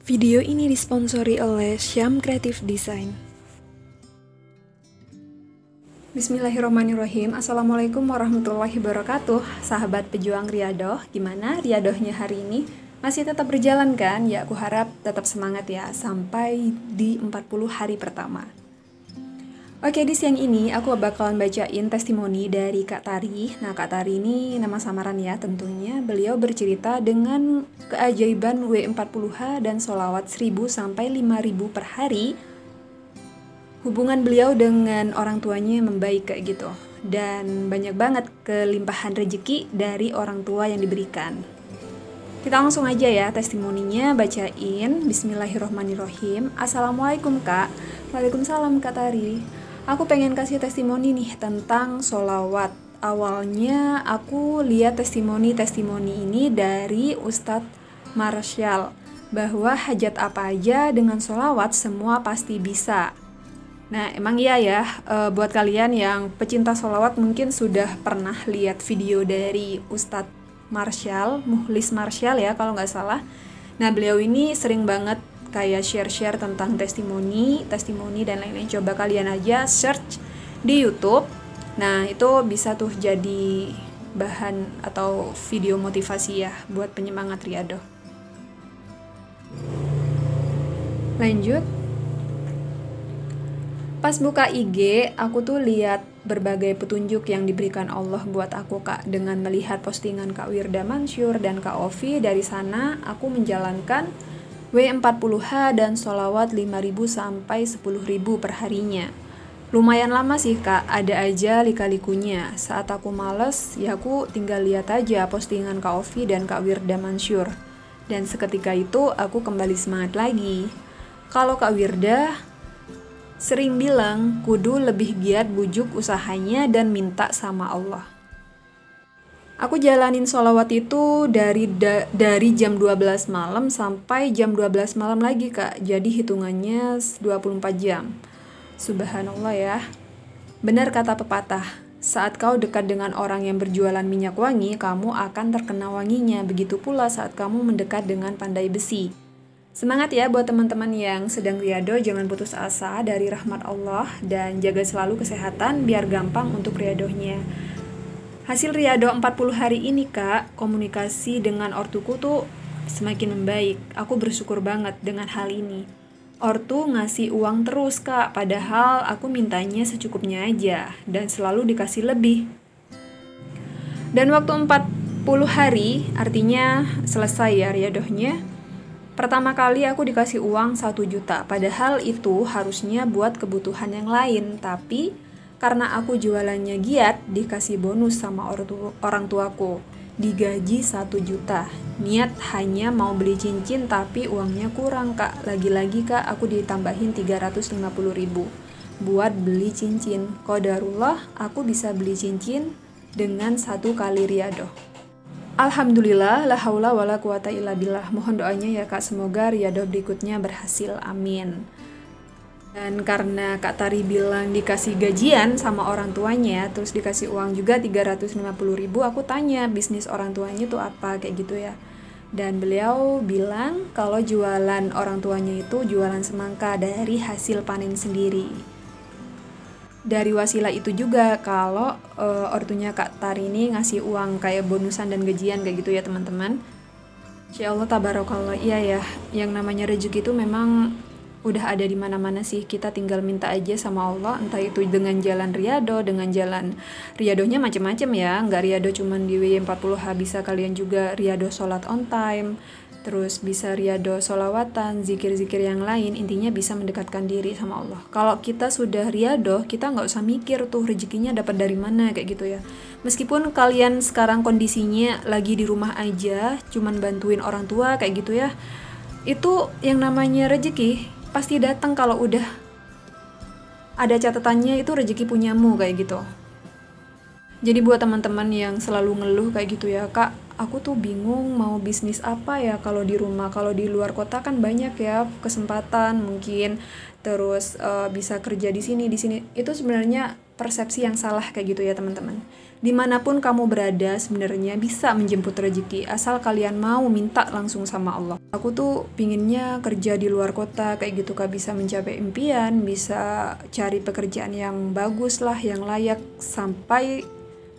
Video ini disponsori oleh Syam Creative Design. Bismillahirrahmanirrahim. Assalamualaikum warahmatullahi wabarakatuh. Sahabat pejuang riyadoh, gimana riyadohnya hari ini? Masih tetap berjalan kan? Ya, aku harap tetap semangat ya sampai di 40 hari pertama. Oke, di siang ini aku bakalan bacain testimoni dari Kak Tari. Nah, Kak Tari ini nama samaran ya tentunya. Beliau bercerita dengan keajaiban W40H dan sholawat 1000 sampai 5000 per hari. Hubungan beliau dengan orang tuanya membaik kayak gitu. Dan banyak banget kelimpahan rezeki dari orang tua yang diberikan. Kita langsung aja ya testimoninya bacain. Bismillahirrohmanirrohim. Assalamualaikum Kak. Waalaikumsalam Kak Tari. Aku pengen kasih testimoni nih tentang sholawat. Awalnya aku lihat testimoni ini dari Ustadz Marshall, bahwa hajat apa aja dengan sholawat semua pasti bisa. Nah emang iya ya, buat kalian yang pecinta sholawat mungkin sudah pernah lihat video dari Ustadz Marshall, Mukhlis Marshall ya kalau nggak salah. Nah beliau ini sering banget kayak share-share tentang testimoni dan lain-lain. Coba kalian aja search di YouTube. Nah, itu bisa tuh jadi bahan atau video motivasi ya buat penyemangat riyadoh. Lanjut. Pas buka IG, aku tuh lihat berbagai petunjuk yang diberikan Allah buat aku Kak. Dengan melihat postingan Kak Wirda Mansyur dan Kak Ovi, dari sana aku menjalankan W40H dan sholawat 5000 sampai 10.000 per harinya. Lumayan lama sih Kak, ada aja lika-likunya. Saat aku males, ya aku tinggal lihat aja postingan Kak Ovi dan Kak Wirda Mansyur. Dan seketika itu aku kembali semangat lagi. Kalau Kak Wirda sering bilang kudu lebih giat bujuk usahanya dan minta sama Allah. Aku jalanin sholawat itu dari jam 12 malam sampai jam 12 malam lagi Kak. Jadi hitungannya 24 jam. Subhanallah ya. Benar kata pepatah, saat kau dekat dengan orang yang berjualan minyak wangi, kamu akan terkena wanginya. Begitu pula saat kamu mendekat dengan pandai besi. Semangat ya buat teman-teman yang sedang riyadoh, jangan putus asa dari rahmat Allah dan jaga selalu kesehatan biar gampang untuk riyadohnya. Hasil riyadoh 40 hari ini Kak, komunikasi dengan ortuku tuh semakin membaik. Aku bersyukur banget dengan hal ini. Ortu ngasih uang terus Kak, padahal aku mintanya secukupnya aja dan selalu dikasih lebih. Dan waktu 40 hari, artinya selesai ya riyadohnya. Pertama kali aku dikasih uang 1 juta, padahal itu harusnya buat kebutuhan yang lain, tapi karena aku jualannya giat, dikasih bonus sama orang tuaku. Digaji 1 juta. Niat hanya mau beli cincin tapi uangnya kurang Kak. Lagi-lagi Kak, aku ditambahin 350.000 buat beli cincin. Qadarullah, aku bisa beli cincin dengan 1 kali riyadoh. Alhamdulillah, la haula wala quwata illa billah. Mohon doanya ya Kak, semoga riyadoh berikutnya berhasil. Amin. Dan karena Kak Tari bilang dikasih gajian sama orang tuanya, terus dikasih uang juga 350.000, aku tanya bisnis orang tuanya itu apa, kayak gitu ya. Dan beliau bilang kalau jualan orang tuanya itu jualan semangka dari hasil panen sendiri. Dari wasilah itu juga kalau ortunya Kak Tari ini ngasih uang kayak bonusan dan gajian kayak gitu ya teman-teman. Insya Allah tabarakallah, iya ya, yang namanya rezeki itu memang udah ada di mana-mana sih, kita tinggal minta aja sama Allah, entah itu dengan jalan riyadoh, dengan jalan riyadohnya macam-macam ya, nggak riyadoh cuman di W40H, bisa kalian juga riyadoh sholat on time, terus bisa riyadoh sholawatan, zikir-zikir yang lain, intinya bisa mendekatkan diri sama Allah. Kalau kita sudah riyadoh, kita nggak usah mikir tuh rezekinya dapat dari mana kayak gitu ya. Meskipun kalian sekarang kondisinya lagi di rumah aja, cuman bantuin orang tua kayak gitu ya, itu yang namanya rezeki pasti datang kalau udah ada catatannya, itu rezeki punyamu kayak gitu. Jadi buat teman-teman yang selalu ngeluh kayak gitu ya Kak, aku tuh bingung mau bisnis apa ya kalau di rumah. Kalau di luar kota kan banyak ya kesempatan mungkin, terus bisa kerja di sini. Itu sebenarnya persepsi yang salah kayak gitu ya teman-teman. Dimanapun kamu berada sebenarnya bisa menjemput rezeki asal kalian mau minta langsung sama Allah. Aku tuh pinginnya kerja di luar kota kayak gitu Kak, bisa mencapai impian, bisa cari pekerjaan yang bagus lah, yang layak, sampai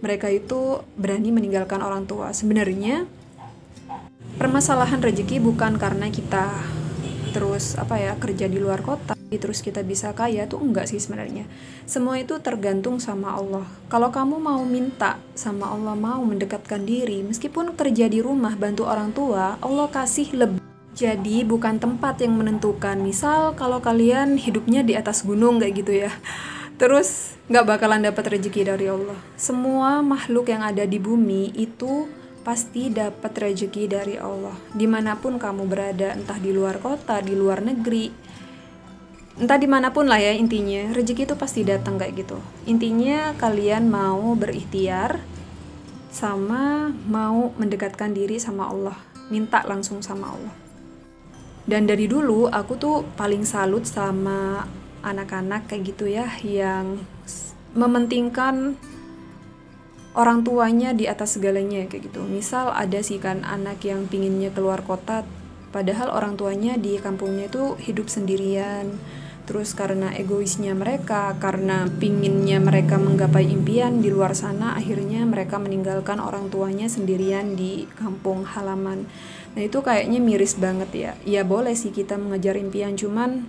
mereka itu berani meninggalkan orang tua. Sebenarnya permasalahan rezeki bukan karena kita terus kerja di luar kota terus kita bisa kaya, tuh enggak sih sebenarnya. Semua itu tergantung sama Allah. Kalau kamu mau minta sama Allah, mau mendekatkan diri, meskipun kerja di rumah bantu orang tua, Allah kasih lebih. Jadi bukan tempat yang menentukan. Misal kalau kalian hidupnya di atas gunung kayak gitu ya, terus nggak bakalan dapat rezeki dari Allah. Semua makhluk yang ada di bumi itu pasti dapat rezeki dari Allah. Dimanapun kamu berada, entah di luar kota, di luar negeri, entah dimanapun lah ya, intinya rezeki itu pasti datang kayak gitu. Intinya kalian mau berikhtiar sama mau mendekatkan diri sama Allah, minta langsung sama Allah. Dan dari dulu aku tuh paling salut sama anak-anak kayak gitu ya, yang mementingkan orang tuanya di atas segalanya kayak gitu. Misal ada sih kan anak yang pinginnya keluar kota, padahal orang tuanya di kampungnya itu hidup sendirian. Terus karena egoisnya mereka, karena pinginnya mereka menggapai impian di luar sana, akhirnya mereka meninggalkan orang tuanya sendirian di kampung halaman. Nah itu kayaknya miris banget ya. Ya boleh sih kita mengejar impian, cuman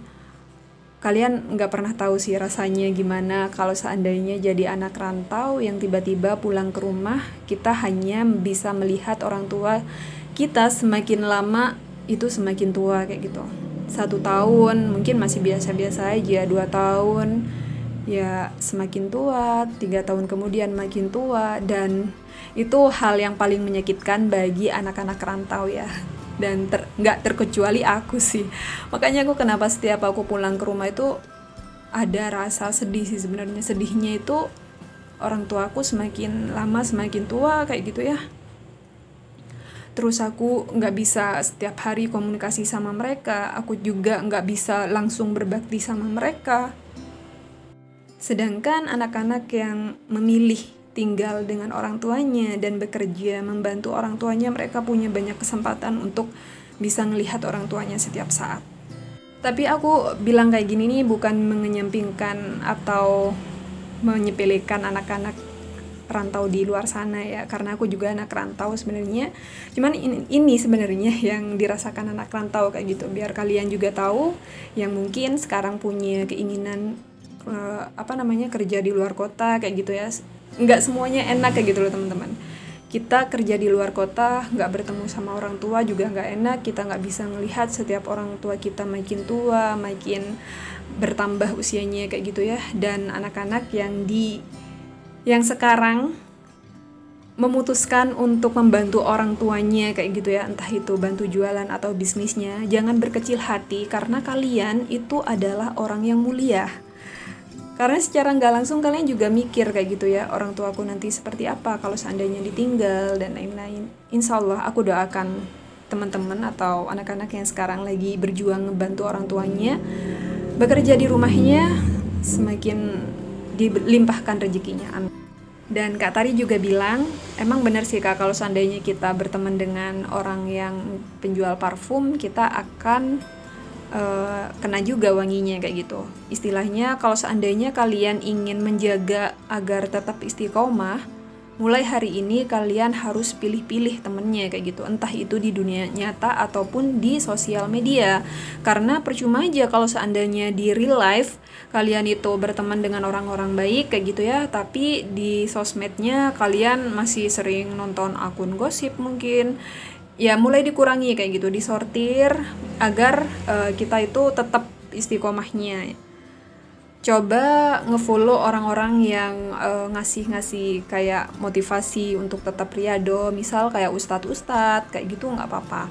kalian nggak pernah tahu sih rasanya gimana kalau seandainya jadi anak rantau yang tiba-tiba pulang ke rumah, kita hanya bisa melihat orang tua kita semakin lama itu semakin tua kayak gitu. 1 tahun mungkin masih biasa-biasa aja, 2 tahun ya semakin tua, 3 tahun kemudian makin tua, dan itu hal yang paling menyakitkan bagi anak-anak rantau ya. Dan nggak terkecuali aku sih. Makanya aku kenapa setiap aku pulang ke rumah itu ada rasa sedih sih sebenarnya. Sedihnya itu orang tua aku semakin lama semakin tua kayak gitu ya. Terus aku nggak bisa setiap hari komunikasi sama mereka, aku juga nggak bisa langsung berbakti sama mereka. Sedangkan anak-anak yang memilih tinggal dengan orang tuanya dan bekerja membantu orang tuanya, mereka punya banyak kesempatan untuk bisa melihat orang tuanya setiap saat. Tapi aku bilang kayak gini nih bukan mengenyampingkan atau menyepelekan anak-anak rantau di luar sana ya, karena aku juga anak rantau sebenarnya. Cuman ini sebenarnya yang dirasakan anak rantau kayak gitu, biar kalian juga tahu yang mungkin sekarang punya keinginan kerja di luar kota kayak gitu ya. Nggak semuanya enak kayak gitu loh teman-teman. Kita kerja di luar kota, nggak bertemu sama orang tua juga nggak enak. Kita nggak bisa melihat setiap orang tua kita makin tua, makin bertambah usianya kayak gitu ya. Dan anak-anak yang sekarang memutuskan untuk membantu orang tuanya kayak gitu ya, entah itu bantu jualan atau bisnisnya, jangan berkecil hati karena kalian itu adalah orang yang mulia. Karena secara nggak langsung kalian juga mikir kayak gitu ya, orang tuaku nanti seperti apa kalau seandainya ditinggal dan lain-lain. Insya Allah aku doakan teman-teman atau anak-anak yang sekarang lagi berjuang ngebantu orang tuanya bekerja di rumahnya semakin dilimpahkan rezekinya. Amin. Dan Kak Tari juga bilang, emang benar sih Kak, kalau seandainya kita berteman dengan orang yang penjual parfum, kita akan kena juga wanginya kayak gitu. Istilahnya kalau seandainya kalian ingin menjaga agar tetap istiqomah, mulai hari ini kalian harus pilih-pilih temennya kayak gitu, entah itu di dunia nyata ataupun di sosial media. Karena percuma aja kalau seandainya di real life kalian itu berteman dengan orang-orang baik kayak gitu ya, tapi di sosmednya kalian masih sering nonton akun gosip mungkin. Ya mulai dikurangi kayak gitu, disortir agar kita itu tetap istiqomahnya. Coba ngefollow orang-orang yang ngasih kayak motivasi untuk tetap riyadhah, misal kayak ustadz kayak gitu, nggak apa-apa.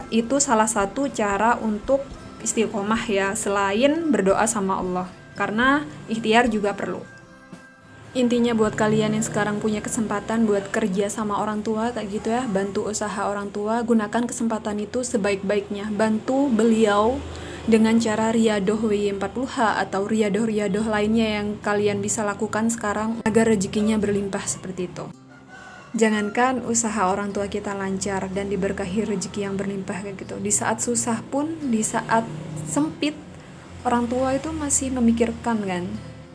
Itu salah satu cara untuk istiqomah ya, selain berdoa sama Allah, karena ikhtiar juga perlu. Intinya buat kalian yang sekarang punya kesempatan buat kerja sama orang tua kayak gitu ya, bantu usaha orang tua, gunakan kesempatan itu sebaik-baiknya. Bantu beliau dengan cara riyadoh W40H atau riyadoh-riyadoh lainnya yang kalian bisa lakukan sekarang agar rezekinya berlimpah seperti itu. Jangankan usaha orang tua kita lancar dan diberkahi rezeki yang berlimpah kayak gitu. Di saat susah pun, di saat sempit, orang tua itu masih memikirkan kan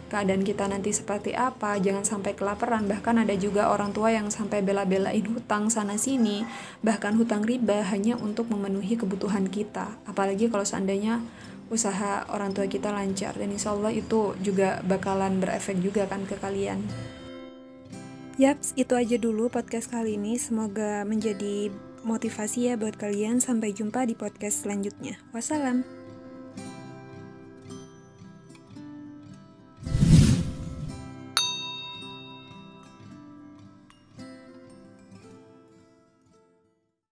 keadaan kita nanti seperti apa, jangan sampai kelaparan. Bahkan ada juga orang tua yang sampai bela-belain hutang sana sini, bahkan hutang riba hanya untuk memenuhi kebutuhan kita. Apalagi kalau seandainya usaha orang tua kita lancar, dan insya Allah itu juga bakalan berefek juga kan ke kalian. Yaps, itu aja dulu podcast kali ini. Semoga menjadi motivasi ya buat kalian. Sampai jumpa di podcast selanjutnya. Wassalam.